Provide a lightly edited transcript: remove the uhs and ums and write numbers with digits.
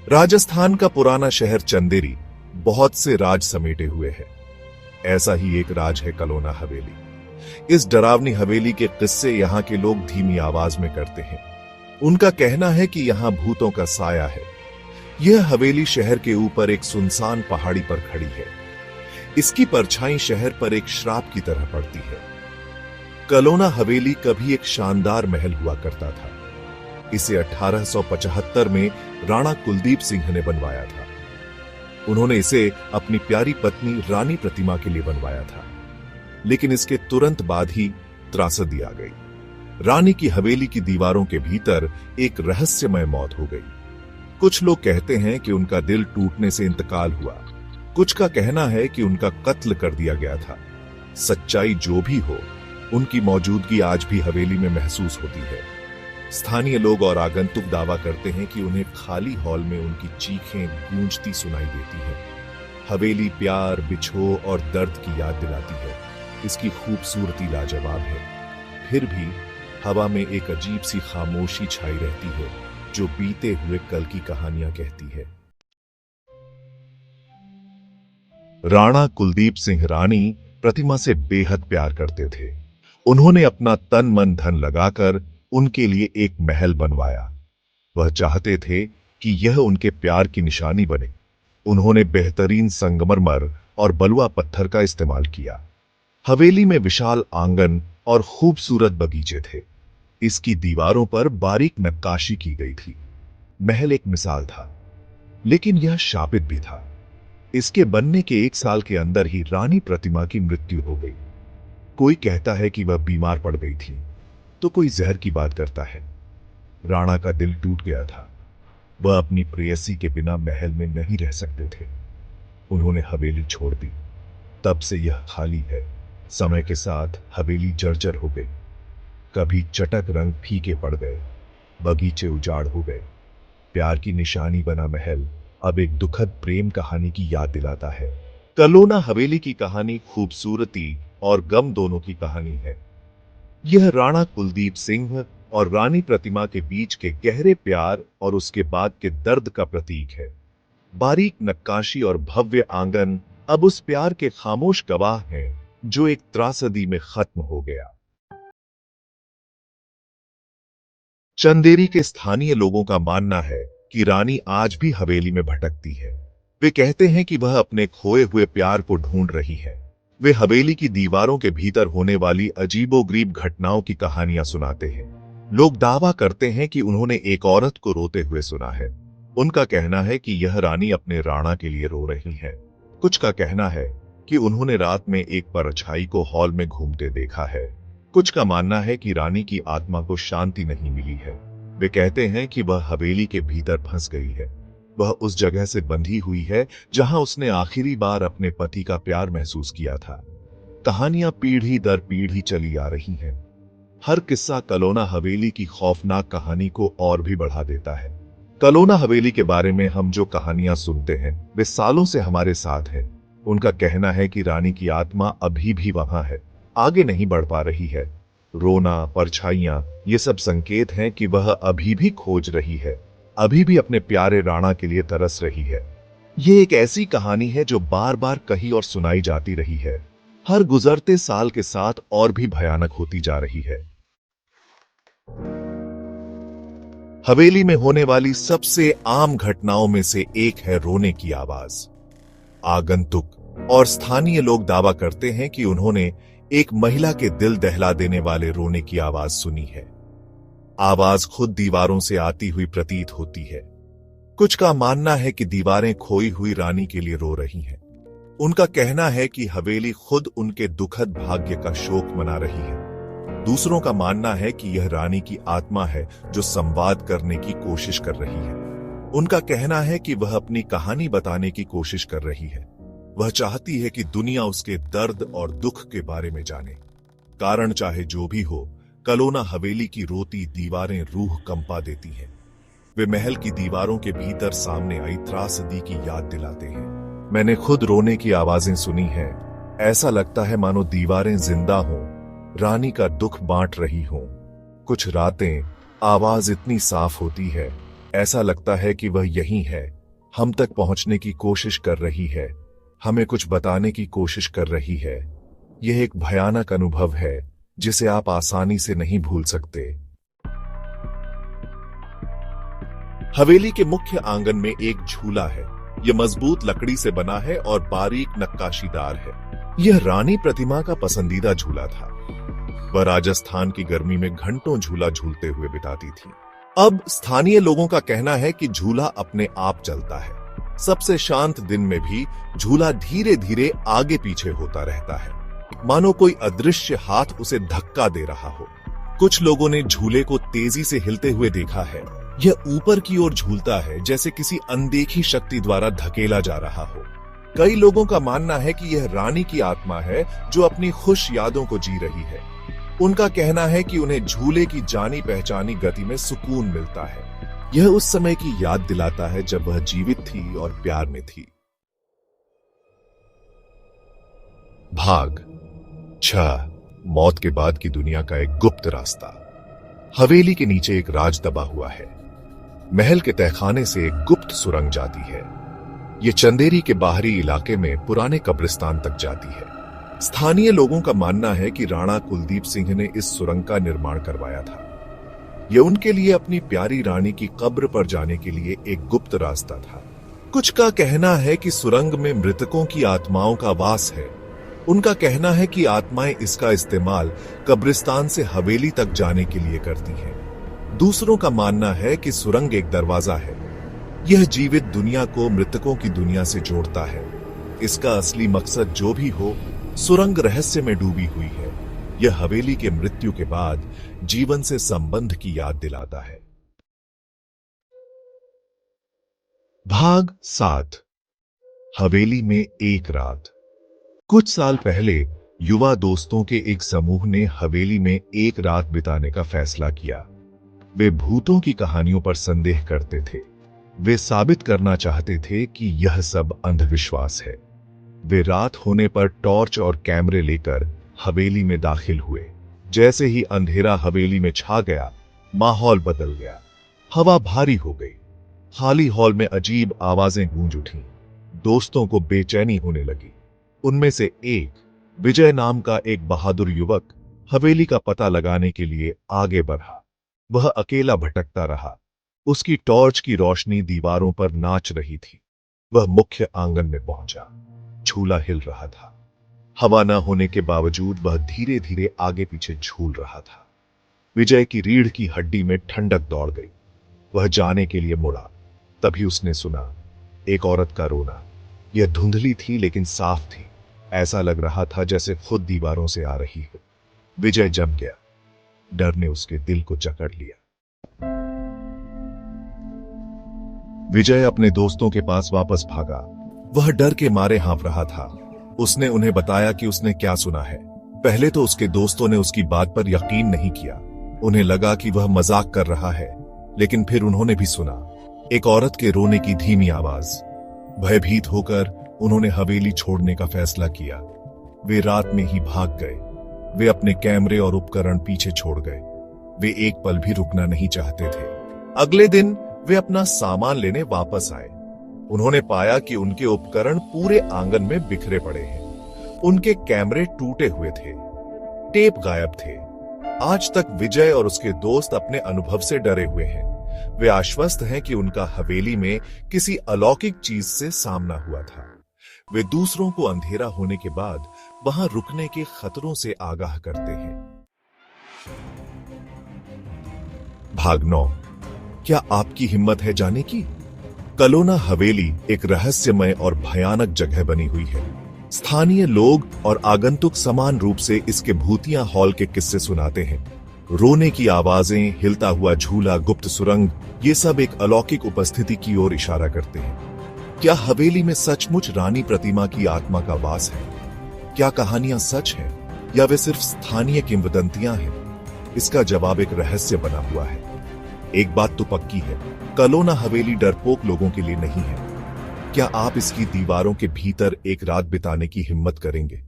राजस्थान का पुराना शहर चंदेरी बहुत से राज समेटे हुए है। ऐसा ही एक राज है कलोना हवेली। इस डरावनी हवेली के किस्से यहाँ के लोग धीमी आवाज में करते हैं। उनका कहना है कि यहाँ भूतों का साया है। यह हवेली शहर के ऊपर एक सुनसान पहाड़ी पर खड़ी है। इसकी परछाई शहर पर एक श्राप की तरह पड़ती है। कलोना हवेली कभी एक शानदार महल हुआ करता था। इसे 1875 में राणा कुलदीप सिंह ने बनवाया था। उन्होंने इसे अपनी प्यारी पत्नी रानी प्रतिमा के लिए बनवाया था, लेकिन इसके तुरंत बाद ही त्रासदी आ गई। रानी की हवेली की दीवारों के भीतर एक रहस्यमय मौत हो गई। कुछ लोग कहते हैं कि उनका दिल टूटने से इंतकाल हुआ। कुछ का कहना है कि उनका कत्ल कर दिया गया था। सच्चाई जो भी हो, उनकी मौजूदगी आज भी हवेली में महसूस होती है। स्थानीय लोग और आगंतुक दावा करते हैं कि उन्हें खाली हॉल में उनकी चीखें गूंजती सुनाई देती हैं। हवेली प्यार, बिछोह और दर्द की याद दिलाती है। इसकी खूबसूरती लाजवाब है, फिर भी हवा में एक अजीब सी खामोशी छाई रहती है जो बीते हुए कल की कहानियां कहती है। राणा कुलदीप सिंह रानी प्रतिमा से बेहद प्यार करते थे। उन्होंने अपना तन मन धन लगाकर उनके लिए एक महल बनवाया। वह चाहते थे कि यह उनके प्यार की निशानी बने। उन्होंने बेहतरीन संगमरमर और बलुआ पत्थर का इस्तेमाल किया। हवेली में विशाल आंगन और खूबसूरत बगीचे थे। इसकी दीवारों पर बारीक नक्काशी की गई थी। महल एक मिसाल था, लेकिन यह शापित भी था। इसके बनने के 1 साल के अंदर ही रानी प्रतिमा की मृत्यु हो गई। कोई कहता है कि वह बीमार पड़ गई थी, तो कोई जहर की बात करता है। राणा का दिल टूट गया था। वह अपनी प्रेयसी के बिना महल में नहीं रह सकते थे। उन्होंने हवेली छोड़ दी। तब से यह खाली है। समय के साथ हवेली जर्जर हो गई। कभी चटक रंग फीके पड़ गए, बगीचे उजाड़ हो गए। प्यार की निशानी बना महल अब एक दुखद प्रेम कहानी की याद दिलाता है। कलोना हवेली की कहानी खूबसूरती और गम दोनों की कहानी है। यह राणा कुलदीप सिंह और रानी प्रतिमा के बीच के गहरे प्यार और उसके बाद के दर्द का प्रतीक है। बारीक नक्काशी और भव्य आंगन अब उस प्यार के खामोश गवाह हैं जो एक त्रासदी में खत्म हो गया। चंदेरी के स्थानीय लोगों का मानना है कि रानी आज भी हवेली में भटकती है। वे कहते हैं कि वह अपने खोए हुए प्यार को ढूंढ रही है। वे हवेली की दीवारों के भीतर होने वाली अजीबोगरीब घटनाओं की कहानियां सुनाते हैं। लोग दावा करते हैं कि उन्होंने एक औरत को रोते हुए सुना है। उनका कहना है कि यह रानी अपने राणा के लिए रो रही है। कुछ का कहना है कि उन्होंने रात में एक परछाई को हॉल में घूमते देखा है। कुछ का मानना है कि रानी की आत्मा को शांति नहीं मिली है। वे कहते हैं कि वह हवेली के भीतर फंस गई है। वह उस जगह से बंधी हुई है जहां उसने आखिरी बार अपने पति का प्यार महसूस किया था। कहानियां पीढ़ी दर पीढ़ी चली आ रही हैं। हर किस्सा कलोना हवेली की खौफनाक कहानी को और भी बढ़ा देता है। कलोना हवेली के बारे में हम जो कहानियां सुनते हैं वे सालों से हमारे साथ हैं। उनका कहना है कि रानी की आत्मा अभी भी वहां है, आगे नहीं बढ़ पा रही है। रोना, परछाइयां, ये सब संकेत हैं कि वह अभी भी खोज रही है, अभी भी अपने प्यारे राणा के लिए तरस रही है। ये एक ऐसी कहानी है जो बार बार कही और सुनाई जाती रही है। हर गुजरते साल के साथ और भी भयानक होती जा रही है। हवेली में होने वाली सबसे आम घटनाओं में से एक है रोने की आवाज। आगंतुक और स्थानीय लोग दावा करते हैं कि उन्होंने एक महिला के दिल दहला देने वाले रोने की आवाज सुनी है। आवाज खुद दीवारों से आती हुई प्रतीत होती है। कुछ का मानना है कि दीवारें खोई हुई रानी के लिए रो रही हैं। उनका कहना है कि हवेली खुद उनके दुखद भाग्य का शोक मना रही है। दूसरों का मानना है कि यह रानी की आत्मा है जो संवाद करने की कोशिश कर रही है। उनका कहना है कि वह अपनी कहानी बताने की कोशिश कर रही है। वह चाहती है कि दुनिया उसके दर्द और दुख के बारे में जाने। कारण चाहे जो भी हो, कलोना हवेली की रोती दीवारें रूह कंपा देती हैं। वे महल की दीवारों के भीतर सामने आई त्रासदी की याद दिलाते हैं। मैंने खुद रोने की आवाजें सुनी हैं। ऐसा लगता है मानो दीवारें जिंदा हों, रानी का दुख बांट रही हों। कुछ रातें आवाज इतनी साफ होती है ऐसा लगता है कि वह यहीं है, हम तक पहुंचने की कोशिश कर रही है, हमें कुछ बताने की कोशिश कर रही है। यह एक भयानक अनुभव है जिसे आप आसानी से नहीं भूल सकते। हवेली के मुख्य आंगन में एक झूला है। यह मजबूत लकड़ी से बना है और बारीक नक्काशीदार है। यह रानी प्रतिमा का पसंदीदा झूला था। वह राजस्थान की गर्मी में घंटों झूला झूलते हुए बिताती थी। अब स्थानीय लोगों का कहना है कि झूला अपने आप चलता है। सबसे शांत दिन में भी झूला धीरे धीरे आगे पीछे होता रहता है, मानो कोई अदृश्य हाथ उसे धक्का दे रहा हो। कुछ लोगों ने झूले को तेजी से हिलते हुए देखा है। यह ऊपर की ओर झूलता है, जैसे किसी अनदेखी शक्ति द्वारा धकेला जा रहा हो। कई लोगों का मानना है कि यह रानी की आत्मा है जो अपनी खुश यादों को जी रही है। उनका कहना है कि उन्हें झूले की जानी पहचानी गति में सुकून मिलता है। यह उस समय की याद दिलाता है जब वह जीवित थी और प्यार में थी। भाग 6, मौत के बाद की दुनिया का एक गुप्त रास्ता। हवेली के नीचे एक राज दबा हुआ है। महल के तहखाने से एक गुप्त सुरंग जाती है। यह चंदेरी के बाहरी इलाके में पुराने कब्रिस्तान तक जाती है। स्थानीय लोगों का मानना है कि राणा कुलदीप सिंह ने इस सुरंग का निर्माण करवाया था। यह उनके लिए अपनी प्यारी रानी की कब्र पर जाने के लिए एक गुप्त रास्ता था। कुछ का कहना है कि सुरंग में मृतकों की आत्माओं का वास है। उनका कहना है कि आत्माएं इसका इस्तेमाल कब्रिस्तान से हवेली तक जाने के लिए करती हैं। दूसरों का मानना है कि सुरंग एक दरवाजा है। यह जीवित दुनिया को मृतकों की दुनिया से जोड़ता है। इसका असली मकसद जो भी हो, सुरंग रहस्य में डूबी हुई है। यह हवेली के मृत्यु के बाद जीवन से संबंध की याद दिलाता है। भाग 7, हवेली में एक रात। कुछ साल पहले युवा दोस्तों के एक समूह ने हवेली में एक रात बिताने का फैसला किया। वे भूतों की कहानियों पर संदेह करते थे। वे साबित करना चाहते थे कि यह सब अंधविश्वास है। वे रात होने पर टॉर्च और कैमरे लेकर हवेली में दाखिल हुए। जैसे ही अंधेरा हवेली में छा गया, माहौल बदल गया। हवा भारी हो गई। खाली हॉल में अजीब आवाजें गूंज उठीं। दोस्तों को बेचैनी होने लगी। उनमें से एक, विजय नाम का एक बहादुर युवक, हवेली का पता लगाने के लिए आगे बढ़ा। वह अकेला भटकता रहा। उसकी टॉर्च की रोशनी दीवारों पर नाच रही थी। वह मुख्य आंगन में पहुंचा। झूला हिल रहा था। हवा न होने के बावजूद वह धीरे धीरे आगे पीछे झूल रहा था। विजय की रीढ़ की हड्डी में ठंडक दौड़ गई। वह जाने के लिए मुड़ा। तभी उसने सुना एक औरत का रोना। यह धुंधली थी लेकिन साफ थी। ऐसा लग रहा था जैसे खुद दीवारों से आ रही हो। विजय जम गया। डर ने उसके दिल को जकड़ लिया। विजय अपने दोस्तों के पास वापस भागा। वह डर के मारे हाँफ रहा था। उसने उन्हें बताया कि उसने क्या सुना है। पहले तो उसके दोस्तों ने उसकी बात पर यकीन नहीं किया। उन्हें लगा कि वह मजाक कर रहा है, लेकिन फिर उन्होंने भी सुना एक औरत के रोने की धीमी आवाज। भयभीत होकर उन्होंने हवेली छोड़ने का फैसला किया। वे रात में ही भाग गए। वे अपने कैमरे और उपकरण पीछे छोड़ गए। वे एक पल भी रुकना नहीं चाहते थे। अगले दिन वे अपना सामान लेने वापस आए। उन्होंने पाया कि उनके उपकरण पूरे आंगन में बिखरे पड़े हैं। उनके कैमरे टूटे हुए थे। टेप गायब थे। आज तक विजय और उसके दोस्त अपने अनुभव से डरे हुए हैं। वे आश्वस्त हैं कि उनका हवेली में किसी अलौकिक चीज से सामना हुआ था। वे दूसरों को अंधेरा होने के बाद वहां रुकने के खतरों से आगाह करते हैं। भाग 9, क्या आपकी हिम्मत है जाने की? कलोना हवेली एक रहस्यमय और भयानक जगह बनी हुई है। स्थानीय लोग और आगंतुक समान रूप से इसके भूतिया हॉल के किस्से सुनाते हैं। रोने की आवाजें, हिलता हुआ झूला, गुप्त सुरंग, ये सब एक अलौकिक उपस्थिति की ओर इशारा करते हैं। क्या हवेली में सचमुच रानी प्रतिमा की आत्मा का वास है? क्या कहानियां सच हैं या वे सिर्फ स्थानीय किंवदंतियां हैं? इसका जवाब एक रहस्य बना हुआ है। एक बात तो पक्की है, कलोना हवेली डरपोक लोगों के लिए नहीं है। क्या आप इसकी दीवारों के भीतर एक रात बिताने की हिम्मत करेंगे?